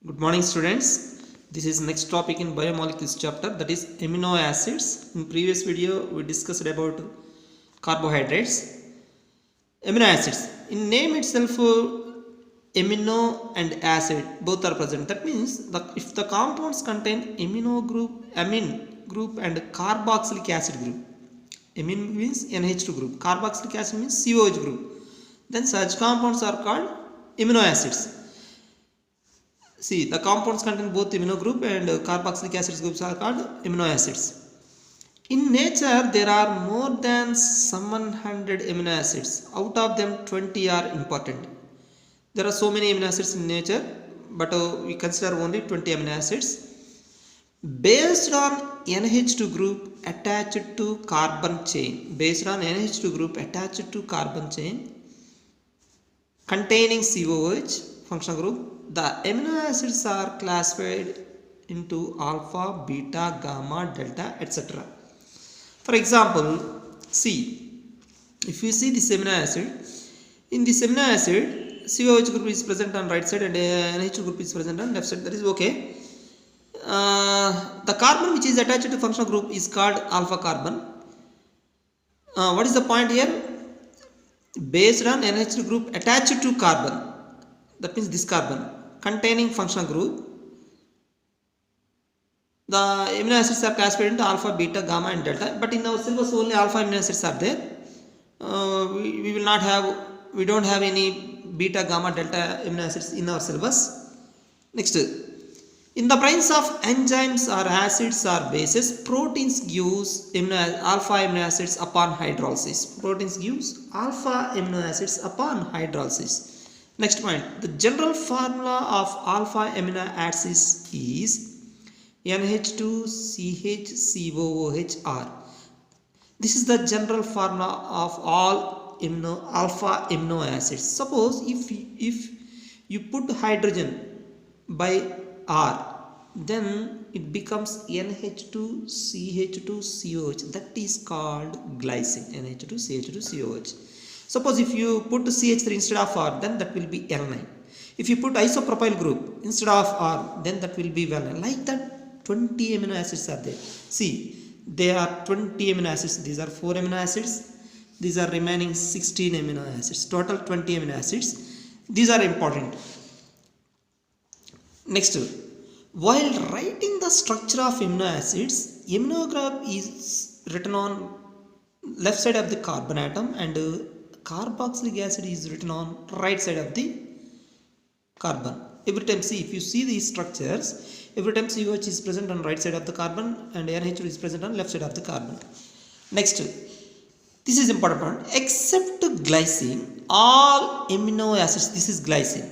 Good morning, students. This is next topic in Biomolecules chapter, that is amino acids. In previous video we discussed about carbohydrates. Amino acids, in name itself, amino and acid both are present. That means if the compounds contain amine group and carboxylic acid group, amine means NH2 group, carboxylic acid means COH group, then such compounds are called amino acids. See, the compounds contain both amino group and carboxylic acid groups are called amino acids. In nature, there are more than 700 amino acids. Out of them, 20 are important. There are so many amino acids in nature, but we consider only 20 amino acids. Based on NH2 group attached to carbon chain. Based on NH2 group attached to carbon chain containing COH functional group, the amino acids are classified into alpha, beta, gamma, delta, etc. For example, see, if you see this amino acid, in this amino acid, COH group is present on right side and NH2 group is present on left side. That is okay. The carbon which is attached to functional group is called alpha carbon. What is the point here? Based on NH2 group attached to carbon, that means this carbon containing functional group, the amino acids are classified into alpha, beta, gamma and delta. But in our syllabus only alpha amino acids are there. We don't have any beta, gamma, delta amino acids in our syllabus. Next, in the presence of enzymes or acids or bases, proteins gives alpha amino acids upon hydrolysis. Proteins gives alpha amino acids upon hydrolysis. Next point, the general formula of alpha amino acids is NH2CHCOOHR. This is the general formula of all alpha amino acids. Suppose if you put hydrogen by R, then it becomes NH2CH2COH. That is called glycine. NH2CH2COH. Suppose if you put CH3 instead of R, then that will be L9. If you put isopropyl group instead of R, then that will be L9. Like that, 20 amino acids are there. See, there are 20 amino acids. These are 4 amino acids. These are remaining 16 amino acids. Total 20 amino acids. These are important. Next, while writing the structure of amino acids, amino group is written on left side of the carbon atom and carboxylic acid is written on right side of the carbon. Every time, see, if you see these structures, every time COH is present on right side of the carbon and NH2 is present on left side of the carbon. Next, this is important point. Except glycine, all amino acids, this is glycine.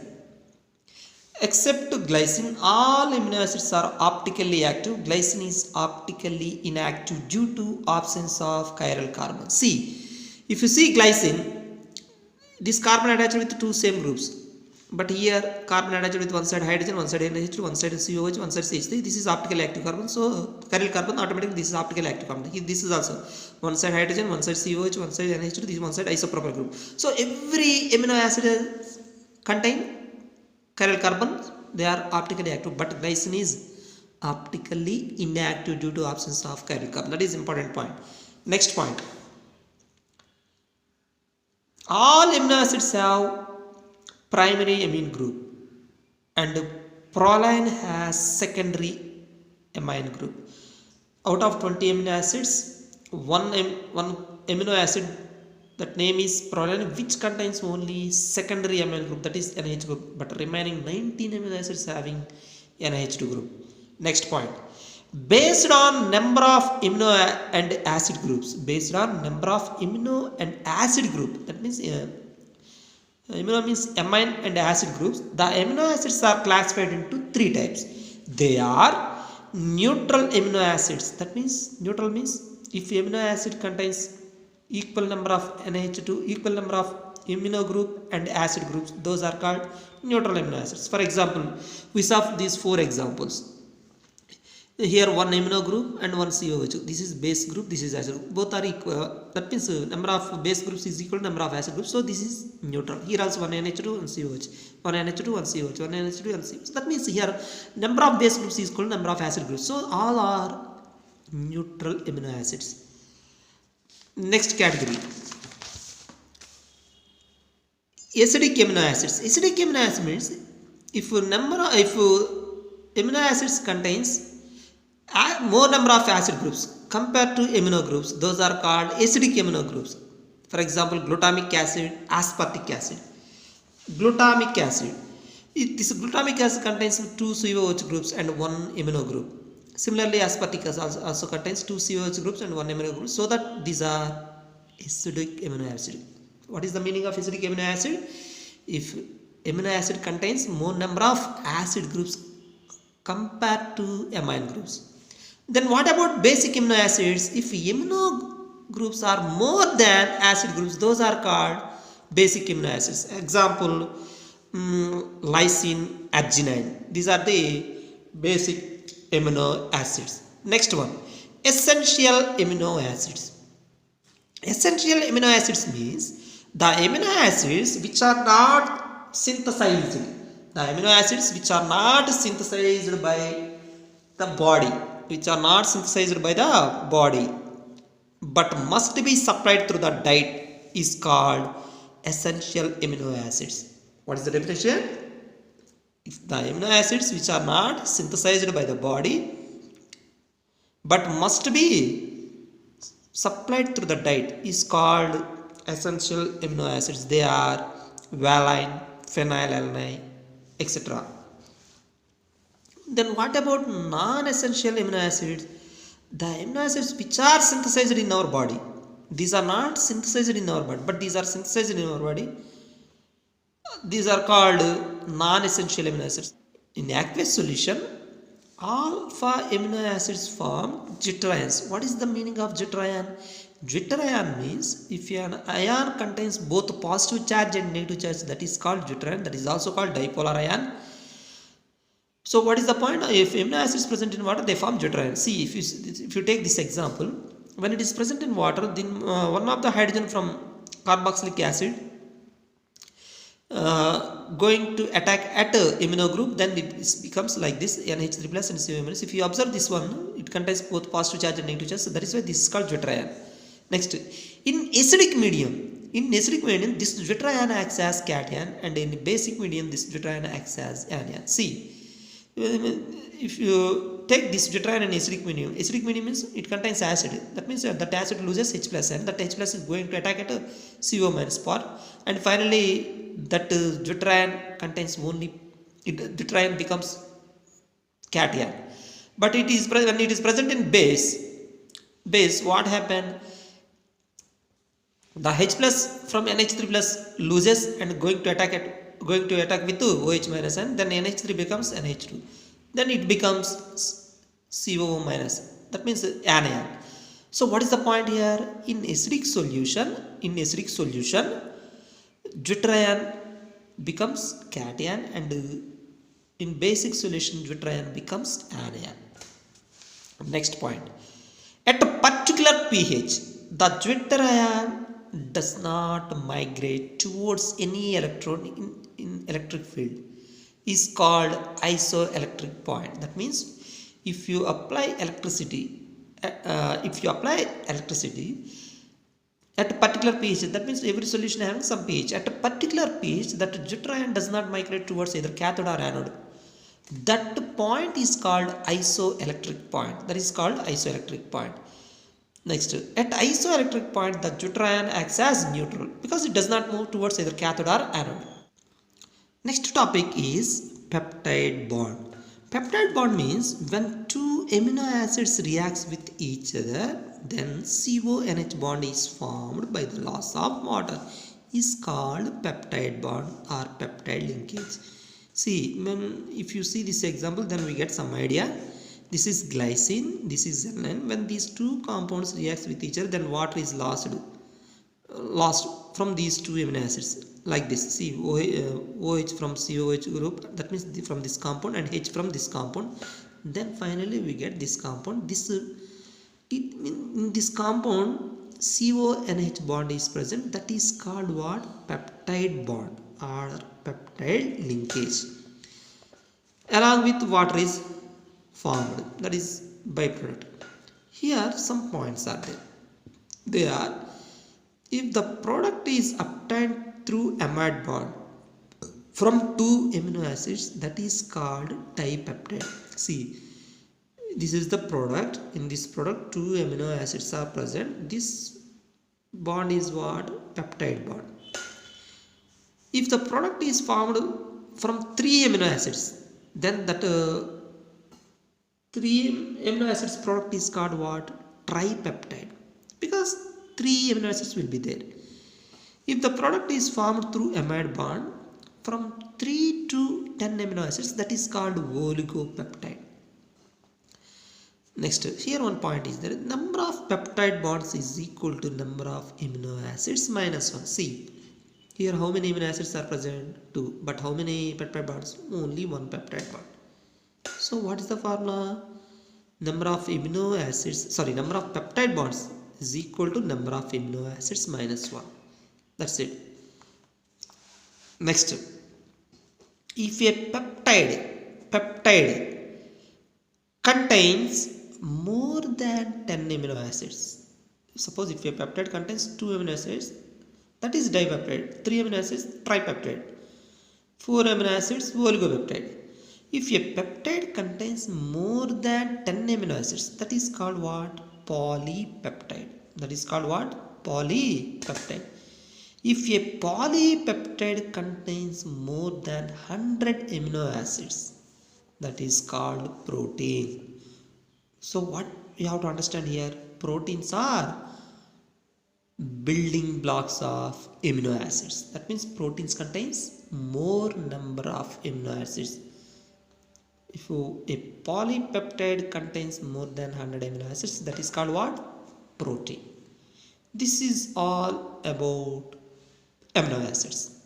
Except glycine, all amino acids are optically active. Glycine is optically inactive due to absence of chiral carbon. See, if you see glycine, this carbon attached with two same groups, but here carbon attached with one side hydrogen, one side NH2, one side COH, one side CH3. This is optically active carbon, so chiral carbon automatically this is optically active carbon. This is also one side hydrogen, one side COH, one side NH2, this is one side isopropyl group. So every amino acid contain chiral carbon, they are optically active, but glycine is optically inactive due to absence of chiral carbon. That is important point. Next point, all amino acids have primary amine group and proline has secondary amine group. Out of 20 amino acids, one amino acid, that name is proline, which contains only secondary amino group, that is NH group, but remaining 19 amino acids having NH2 group. Next point, based on number of amino and acid groups, based on number of amino and acid group, that means amino means amine and acid groups, the amino acids are classified into 3 types. They are neutral amino acids. That means neutral means if amino acid contains equal number of NH2, equal number of amino group and acid groups, those are called neutral amino acids. For example, we saw these 4 examples. Here one amino group and one COH. This is base group, this is acid group. Both are equal. That means number of base groups is equal to number of acid groups. So this is neutral. Here also one NH2 and COH, one NH2 one COH, one NH2 and COH. That means here number of base groups is equal to number of acid groups. So all are neutral amino acids. Next category, acidic amino acids. Acidic amino acids means if amino acids contains more number of acid groups compared to amino groups, those are called acidic amino groups. For example, glutamic acid, aspartic acid. Glutamic acid, this glutamic acid contains 2 COH groups and 1 amino group. Similarly, aspartic acid also contains 2 COH groups and 1 amino group, so that these are acidic amino acid. What is the meaning of acidic amino acid? If amino acid contains more number of acid groups compared to amine groups. Then what about basic amino acids? If amino groups are more than acid groups, those are called basic amino acids. Example, lysine, arginine. These are the basic amino acids. Next one, essential amino acids. Essential amino acids means the amino acids which are not synthesized. The amino acids which are not synthesized by the body, but must be supplied through the diet, is called essential amino acids. What is the definition? If the amino acids which are not synthesized by the body but must be supplied through the diet is called essential amino acids. They are valine, phenylalanine, etc. Then what about non-essential amino acids? The amino acids which are synthesized in our body. These are not synthesized in our body, but these are synthesized in our body. These are called non-essential amino acids. In aqueous solution, alpha amino acids form jitter ions. What is the meaning of jitter ion? Jitter ion means if an ion contains both positive charge and negative charge, that is called jitter ion. That is also called dipolar ion. So what is the point? If amino acid is present in water, they form jitter ion. See, if you take this example, when it is present in water, then one of the hydrogen from carboxylic acid going to attack at a amino group, then it becomes like this, NH3 plus and CO minus. If you observe this one, it contains both positive charge and negative charge, so that is why this is called jitter ion. Next, in acidic medium, this jitter ion acts as cation, and in basic medium, this jitter ion acts as anion. See, if you take this jitter ion in acidic medium means it contains acid. That means that acid loses H plus, and that H plus is going to attack at a CO minus part, and finally that jitter ion contains only, jitter ion becomes cation. But it is when it is present in base, what happened? The H plus from NH3 plus loses and going to attack with OH minus, and then NH3 becomes NH2. Then it becomes CO minus. That means anion. So what is the point here? In acidic solution, jitter ion becomes cation, and in basic solution, jitter ion becomes anion. Next point. At a particular pH, the jitter ion does not migrate towards any electron in electric field, is called isoelectric point. That means if you apply electricity at a particular pH, that means every solution having some pH. At a particular pH, that jitter ion does not migrate towards either cathode or anode. That point is called isoelectric point. Next, at isoelectric point, the jitter ion acts as neutral because it does not move towards either cathode or anode. Next topic is peptide bond. Peptide bond means when two amino acids reacts with each other, then CONH bond is formed by the loss of water, is called peptide bond or peptide linkage. See, if you see this example, then we get some idea. This is glycine, this is alanine. When these two compounds react with each other, then water is lost from these two amino acids, like this. See, OH from COH group, that means from this compound, and H from this compound. then finally we get this compound. In this compound CONH bond is present, that is called what? Peptide bond or peptide linkage. Along with water is formed, that is byproduct. Here some points are there. They are, if the product is obtained through amide bond from two amino acids, that is called dipeptide. See, this is the product. In this product two amino acids are present. This bond is what? Peptide bond. If the product is formed from three amino acids, then that three amino acids product is called what? Tripeptide, because three amino acids will be there. If the product is formed through amide bond from 3 to 10 amino acids, that is called oligopeptide. Next, here one point is there, number of peptide bonds is equal to number of amino acids minus 1. See, here how many amino acids are present? 2. But how many peptide bonds? Only one peptide bond. So what is the formula? Number of peptide bonds is equal to number of amino acids minus 1. That's it. Next, if a peptide contains more than 10 amino acids, suppose if a peptide contains 2 amino acids, that is dipeptide, 3 amino acids tripeptide, 4 amino acids oligopeptide. If a peptide contains more than 10 amino acids, that is called what? Polypeptide. That is called what? Polypeptide. If a polypeptide contains more than 100 amino acids, that is called protein. So what you have to understand here? Proteins are building blocks of amino acids. That means proteins contains more number of amino acids. If a polypeptide contains more than 100 amino acids, that is called what? Protein. This is all about amino acids.